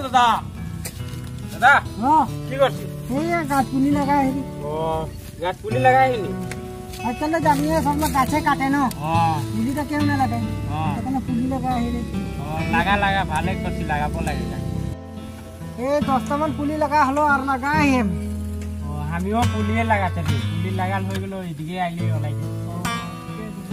দাদা দাদা কি করছিস? গাছ পুলি লাগাই হেরি। ও গাছ পুলি লাগাই হেরি। আসলে জানিয়ে সব লোক গাছে কাটে না, পুলিটা কেউ না লাগায়, এখানে পুলি লাগাই হেরি। লাগা লাগা ভালো করছি, লাগাবো লাগে। এই 10টামান পুলি লাগা হলো আর লাগাই হেম। আমিও পুলিয়ে লাগাতে পুলি লাগাল হয়ে গেল, এদিকে আইলে ওলাই।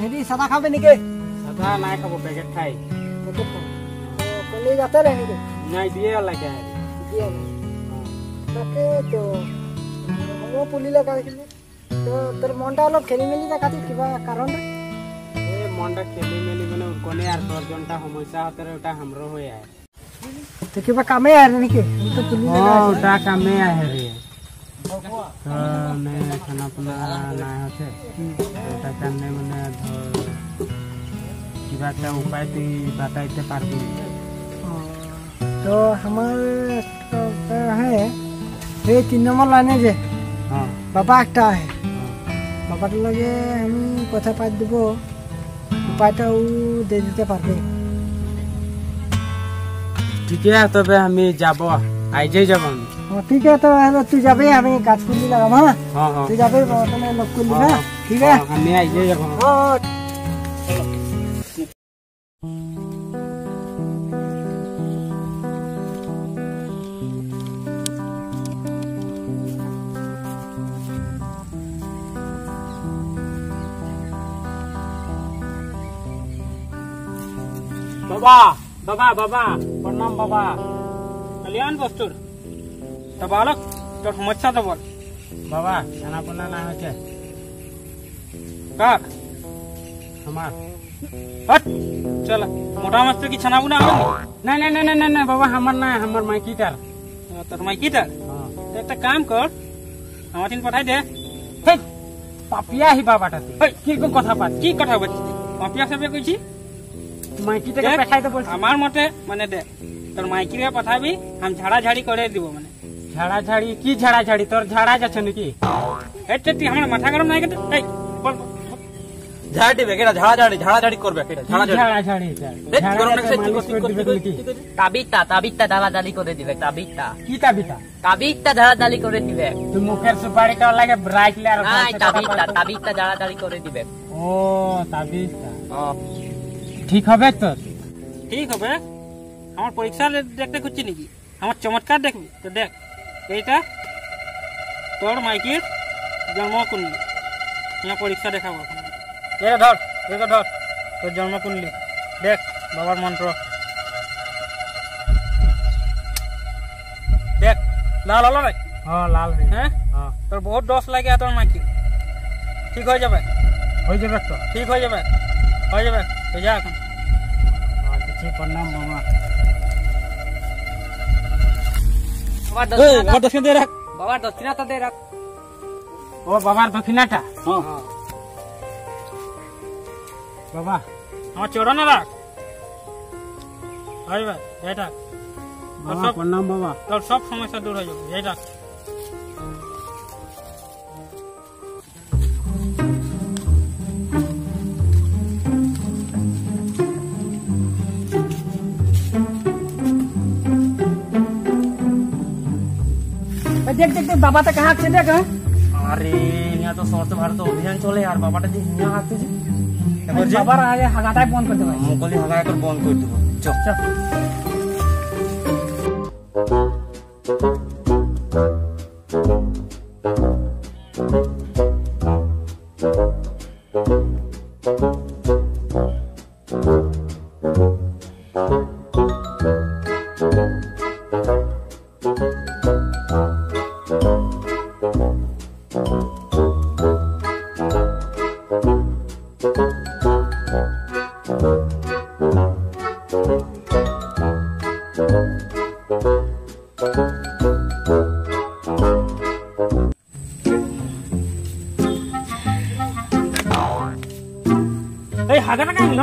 হেরি সাদা খাবে নাকি? সাদা নাই খাবো, প্যাকেট খাই। কলে যাতে রে নাকি? নাই দিয়ে লাগে তাকে তো আমিও পুলি লাগাই কিন্তু তো তোর মনটা অলপ খেলি মেলি দেখাতি কিবা কারণ মনটা খেলি মেলি মানে কোনে আর দশজনটা সমস্যা হতে ওটা हमरो হয়ে আয় তো কিবা কামে আয় নাকি? তো পুলি লাগাই ওটা কামে আয় রে। তো মানে খানা পিনা নাই হচ্ছে, ওটা কারণে মানে কিবা একটা উপায় তুই বাতাইতে পারবি? तो हमारे है ये 3 नंबर लाने जे बाबा একটা है বাবাটা লাগে আমি কথা পাই দেব, উপায়টাও দিয়ে দিতে পারবে। ঠিক আছে তবে আমি যাব, আইজে যাব আমি। ঠিক আছে তো হলো তুই যাবে, আমি গাছ পুলি লাগাবো। হ্যাঁ তুই যাবে তাহলে লোক করলি না? ঠিক আছে আমি আইজে যাব। बाबा बाबा बाबा प्रणाम बाबा। कल्याण बस्तुर तो बालक तो समस्या तो बोल बाबा। खाना पीना ना होचे काक हमार हट चल मोटा मस्त की छना बुना नहीं नहीं नहीं नहीं नहीं बाबा, हमार ना हमार माइकी तार। তোর মাইকি তার? একটা কাম কর, আমার তিন পাঠাই দে। পাপিয়া হি বাবাটা কি কথা পাত, কি কথা বলছিস? পাপিয়া সবে কইছি মাইকিটাকে পাঠাইতে বলছি। আমার মতে মানে দে তোর মাইকিরে পাঠাবি, আমি ঝাড়া ঝাড়ি করে দিব। মানে ঝাড়া ঝাড়ি কি ঝাড়া ঝাড়ি? তোর ঝাড়া যাচ্ছে নাকি? এটা তুই আমার মাথা গরম নাই কেটে এই বল ঝাড়া দিবে কেডা? ঝাড়া ঝাড়ি করবে কেডা? ঝাড়া ঝাড়ি দেখ গরম লাগছে তাবিতা তাবিতা ঢালাঢালি করে দিবে। তাবিতা কি তাবিতা? তাবিতা ঢালাঢালি করে দিবে। তুই মুখের সুপারিটা লাগে রাখলে আর নাই তাবিতা তাবিতা ঢালাঢালি করে দিবে। ও তাবিতা ঠিক হবে তো? ঠিক হবে। আমার পরীক্ষা দেখতে খুঁজছি নাকি? আমার চমৎকার দেখবি তো দেখ, এইটা তোর মাইকির জন্মকুণ্ডলী। পরীক্ষা দেখাবো। এটা ধর, এটা ধর তোর জন্মকুণ্ডলী। দেখ বাবার মন্ত্র দেখ। লাল হলো ভাই? হ্যাঁ লাল। হ্যাঁ তোর বহুত দোষ লাগে তোর মাইকি। ঠিক হয়ে যাবে, হয়ে যাবে তো? ঠিক হয়ে যাবে, হয়ে যাবে তো যা এখন। प्रणाम बाबा। बाबार दक्षिणा दे रख। বাবার দক্ষিণা তো দে রাখ। ও বাবার দক্ষিণাটা বাবা আমার চরণে রাখ। এটা প্রণাম বাবা, তোর সব সমস্যা দূর হয়ে যাবে। এটা देख देख देख बाबा कहाँ से देख। अरे यहाँ तो स्वच्छ भारत अभियान चले यार, बाबाटा जी यहाँ हाथ जी बाबा आगे हगाटाই বন্ধ করে দেব। মুকলি হাগায় করে বন্ধ করে দেব। চল চল। হাগাটা কাই গেল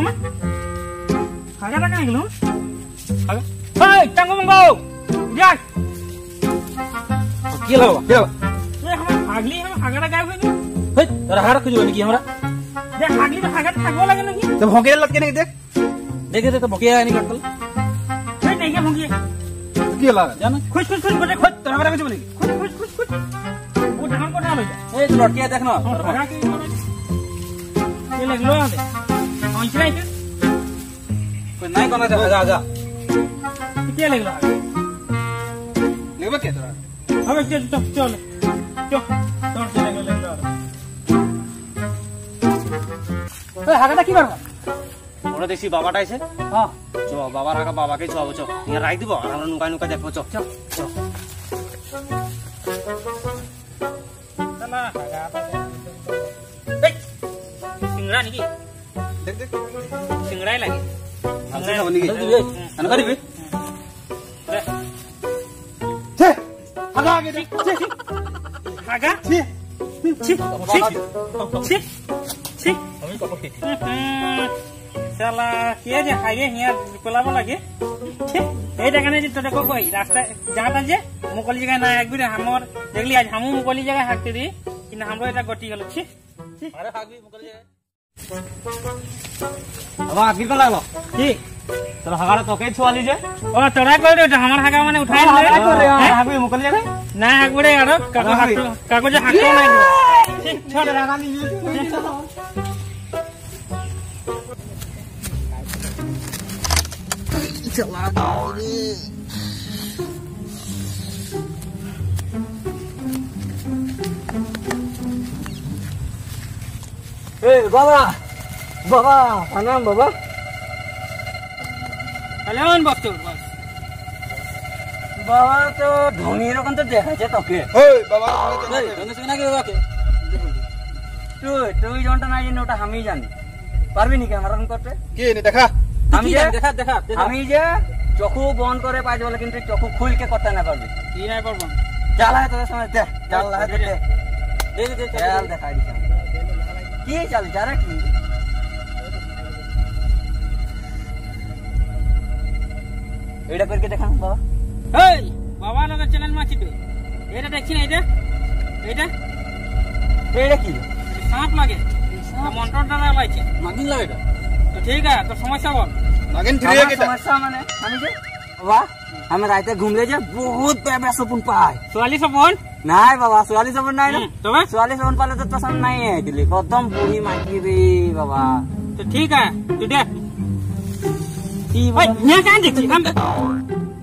হাগাটা কাই গেল? এই টাঙ্গো মঙ্গো যাক কি হলো কি হলো এ আমার হাগলি আমার হাগাটা গায়েব হয়ে গেল হেই তোরা হাড় খুঁজবে নাকি আমরা দেখ হাগলি তো হাগাটা থাকবো লাগে নাকি তো ভঙ্গিয়ে লাগকে নাকি দেখ দেখে তো ভঙ্গিয়ে আনি কাটল এই দেখে ভঙ্গিয়ে কি হলো জানো খুশ খুশ খুশ করে খোঁজ তোর হাগাটা খুঁজবে নাকি খুশ খুশ খুশ খুশ ও ঢাকার কোটা হলো এই তো লটকিয়ে দেখ না তোর হাগা কি লাগলো আদে পৌঁছ নাই কই নাই কোনা যা যা কি লাগলো নেবে কে তোরা হবে চল চল চল চল তোর চলে গেল এই হাগাটা কি করবা ওরা দেখছি বাবাটা আছে হ্যাঁ চ বাবার হাগা বাবাকে চ চ নিয়ে রাখ দিব আর আমরা নুকা নুকা দেখবো চ চ চ না হাগাটা এই সিংড়া নাকি দেখ দেখ সিংড়াই লাগে আমরা খাবো নাকি আন করিবি ছে হাগা আগে দেখ হাগা ছি ছি ছি ছি আমি কপক খেতে শালা কে যে হাগে হিয়া কোলাবো লাগে এই দেখানে যে তোটা কই রাস্তা যাটা যে মুকলি জায়গায় না একবার হামর দেখলি আজ হামু মুকলি জায়গায় হাঁটতে দি কিন্তু আমরা এটা গটি গেল ছি আরে হাগবি মুকলি যায় বাবা আগে কোন লাগলো কি তোর হাগাটা তোকে ছোয়ালি যে ও তোরা কই রে আমার হাগা মানে উঠাই করে লে হাগবি মুকলি যায় না একবারে আর কাগজে হাঁকো নাই ছোট রাগা নিয়ে বাবা বাবা প্রণাম বাবা কেমন বস্তু বস বাবা তো ধনী রকম তো দেখাচ্ছে তোকে ওই বাবা নাকি বাবাকে তুই জনটা না জানি ওটা আমি জানি পারবি নাকি আমার রকম করতে কি নে দেখা আমি যে দেখা দেখা আমি যে চক্ষু বন্ধ করে পাই বলে কিন্তু চক্ষু খুলকে করতে না পারবি কি নাই করবো চালা তোদের সময় দেখ চালা দে চাল দেখা দিছি কি চাল যারা কি এটা করকে দেখা বাবা এই বাবা লগের চ্যানেল মাছি তো এটা দেখছি না এটা এটা এটা কি সাপ লাগে মন্টর দ্বারা লাগছে মাগিন লাগে এটা তো ঠিক আছে তোর সমস্যা বল নাগিন ফিরে আমার গেটা সমস্যা মানে আমি যে বাবা আমি রাতে ঘুমলে যে বহুত বেবে সপন পাই 44 বোন নাই বাবা 44 সপন নাই না তবে 44 সপন পালে তো পছন্দ নাই দিলি কদম বুড়ি মাইকি রে বাবা তো ঠিক আছে তুই দেখ কি ওই হিয়া কান দেখছি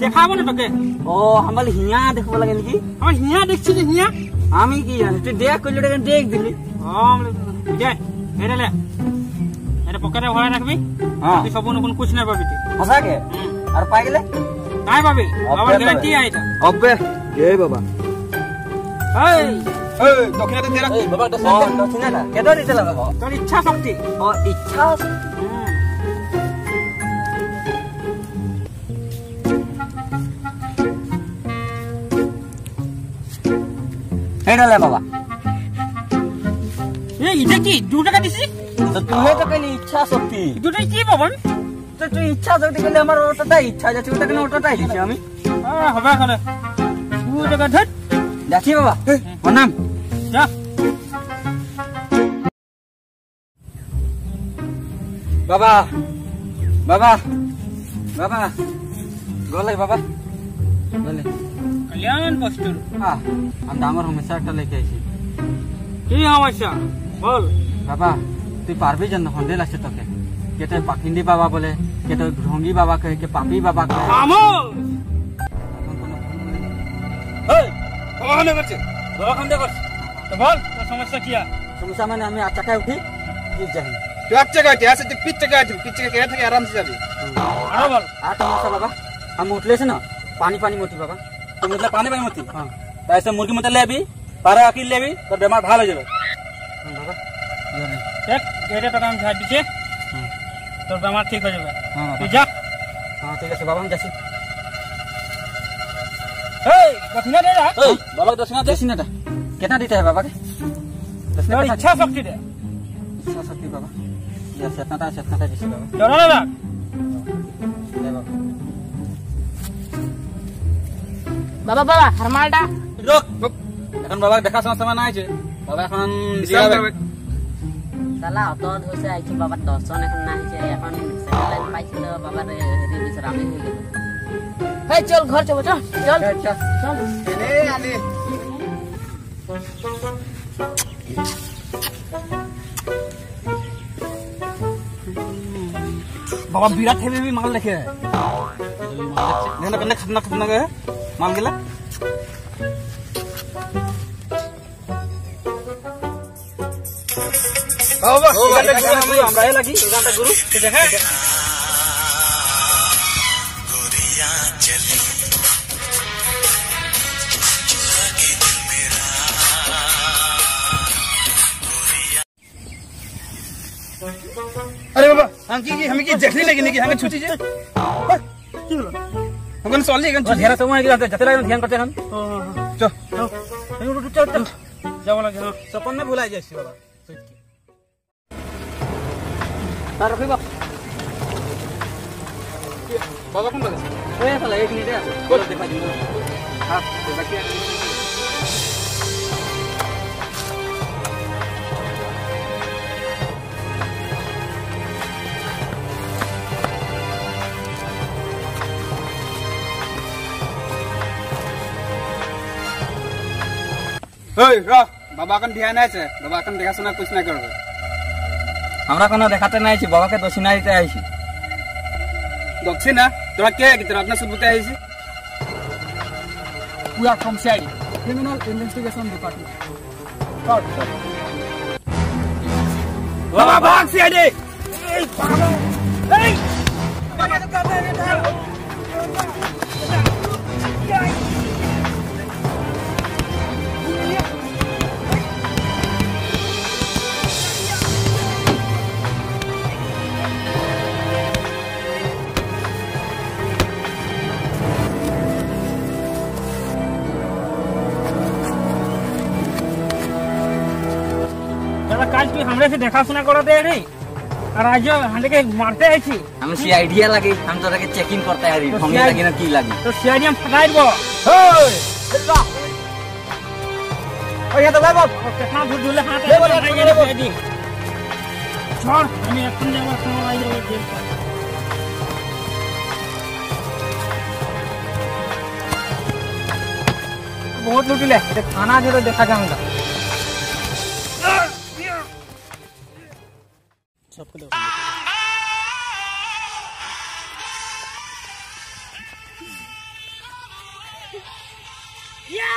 দেখাবো না তোকে ও আমার হিয়া দেখব লাগে নাকি আমার হিয়া দেখছি যে হিয়া আমি কি জানি তুই দেখ কইলে দেখ দিলি ও দেখ এটা লে এটা পকেটে ভরা রাখবি হ্যাঁ তুই সবন কোন কুছ না পাবি তুই হসাকে আর পাই গেলে নাই পাবি বাবার গ্যারান্টি আছে এটা অবে এ বাবা এই ওই দক্ষিণাতে দে রাখ এই বাবা দক্ষিণা না কেন দিতে লাগাবো তোর ইচ্ছা শক্তি ও ইচ্ছা এটা লে বাবা এই এটা কি 2 টাকা দিছি তো তুমি তো কেন ইচ্ছা শক্তি দুটাই কি পাবন তো তুই ইচ্ছা শক্তি করলে আমার ওটাই ইচ্ছা যাচ্ছে ওটা কেন ওটাই দিছি আমি হবে করে 2 টাকা ধর দেখি বাবা প্রণাম যা বাবা বাবা বাবা গলে বাবা গলে কল্যাণ বস্তুর হ্যাঁ আমি আমার সমস্যা একটা লেখে আইছি কি সমস্যা বল বাবা তুই পারবি জানো সন্দেহ লাগছে তোকে কেটে পাখিন্দি বাবা বলে কেটে ঢঙ্গি বাবা কহে কে পাপি বাবা কহে আমল এই বাবা হানে করছে বাবা সন্দেহ করছে তো বল তোর সমস্যা কি সমস্যা মানে আমি আচাকায় উঠি কি যাই তুই আচ্ছা গাইতে আছে তুই পিচ্ছে গাইতে পিচ্ছে কে থেকে আরামসে যাবি আরো বল আর সমস্যা বাবা আমি উঠলেছে না পানি পানি মতি বাবা তুমি উঠলে পানি পানি মতি হ্যাঁ তাই সে মুরগি মতো লেবি পারা আকিল লেবি তোর বেমার ভালো হয়ে যাবে বাবা দেখ এটা টাকা আমি ঝাড় দিছে তোর বেমার ঠিক হয়ে যাবে হ্যাঁ তুই যা হ্যাঁ ঠিক আছে বাবা আমি যাচ্ছি এই দক্ষিণা দে যা এই বাবা দক্ষিণা দে দক্ষিণাটা কেনা দিতে হবে বাবাকে তোর ইচ্ছা শক্তি দে ইচ্ছা শক্তি বাবা ইয়া সেতনাটা দিছি বাবা চলো না দে বাবা বাবা বাবা হারমালটা রোক এখন বাবা দেখা শোনা সময় না আছে বাবা এখন বিশ্রাম করবে। সালা অত হয়েছে আইছি বাবার দর্শন এখন না হয়েছে এখন স্যাটেলাইট পাইছিল বাবার হেরি বিশ্রামে হয়ে গেল এই চল ঘর চল চল চল চল এনে আলে बाबा विराट हेवी भी माल देखे है देखना कन्ने खतना खतना गए माल गेला বাবা ओ गांटा गुरु हमरा हे लगी गांटा गुरु देखा अरे बाबा हम की हमें की देखने लगी नहीं कि हमें छुट्टी जे की हलो हमन सॉल्व लेगन और ढेरा समय के जते लागन ध्यान करते हन चल चल चल जाओ लगे सपन में भुला जाइसी बाबा तार रखिबा बाबा कौन लगे ए साला 1 मिनट है बोल देखा दी हां देखा क्या ओए रा बाबा कन ध्यान है से बाबा कन देखा सुना कुछ ना करबे हमरा कोनो देखाते नहीं छी बाबा के दक्षिणा देते आइसी दक्षिणा तोरा के है कि तोरा अपना सुबुते है से We are from CID, Criminal Investigation Department. बाबा भाग से आडे काल तू हमरे से देखा सुना कर दे नहीं और आज हम के मारते है छी हम सी आइडिया लगे हम तोरा के चेकिंग करते है हम लगे ना की लगी तो सीआईडी हम फटाई दबो ओ ये तो भाई बाप कितना दूर दूर हाथ ले बोले सीआईडी छोड़ हमें अपन जगह सुनो आई जाओ जेल पर बहुत लूटी ले खाना जो देखा जाऊंगा सबको दो या